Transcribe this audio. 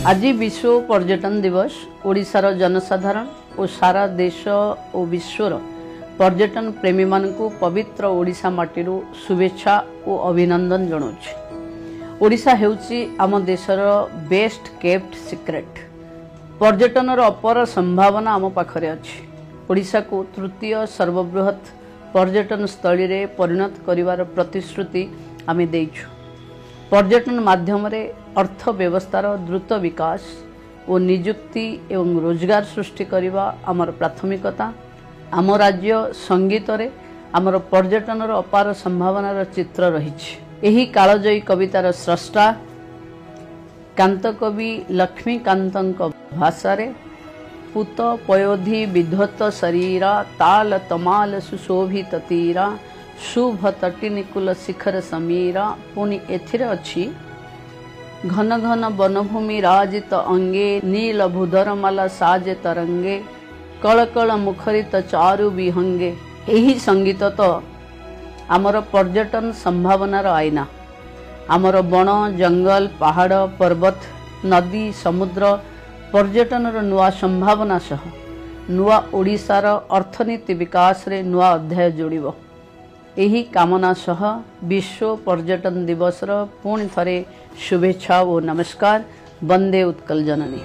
आज विश्व पर्यटन दिवस। ओडिशार जनसाधारण और सारा देश और विश्वर पर्यटन प्रेमी मानकु पवित्र ओडिशा माटीरू शुभेच्छा और अभिनंदन जनाऊँ। ओडिशा हेउची आम देशर बेस्ट केप्ट सिक्रेट। पर्यटनर अपर संभावना आम पाखरे अछि। ओडिशा को तृतीय सर्वबृहत पर्यटन स्थली रे परिणत करिवार प्रतिश्रुति आमे देइछु। पर्यटन माध्यम रे अर्थव्यवस्थार द्रुत विकास और निजुक्ति एवं रोजगार सृष्टि करिवा आमर प्राथमिकता। आम राज्य संगीत रे आमर पर्यटनर अपार संभावनार चित्र रहिछि। एही कालजयी कवितार स्रष्टा कांतकवि लक्ष्मीकांतक भाषा रे पूत पयोधि विध्वत शरीरा ताल तमाल सुशोभित तीरा शुभ तटिनिकुल शिखर समीरा पुनि एथिरे अछि घन घन वनभूमि राजित अंगे नील भूधरमाला साजे तरंगे कलकल मुखरित चारु विहंगे। एही संगीत तो आमर पर्यटन संभावनार आईना। आमर बण जंगल पहाड़ पर्वत नदी समुद्र पर्यटनर नुआ संभावना सह नुआ ओडिशार अर्थनीति विकास रे नुआ अध्याय जोड़िबो। एही कामना सह विश्व पर्यटन दिवसर पुणी थरे शुभेच्छा और नमस्कार। वंदे उत्कल जननी।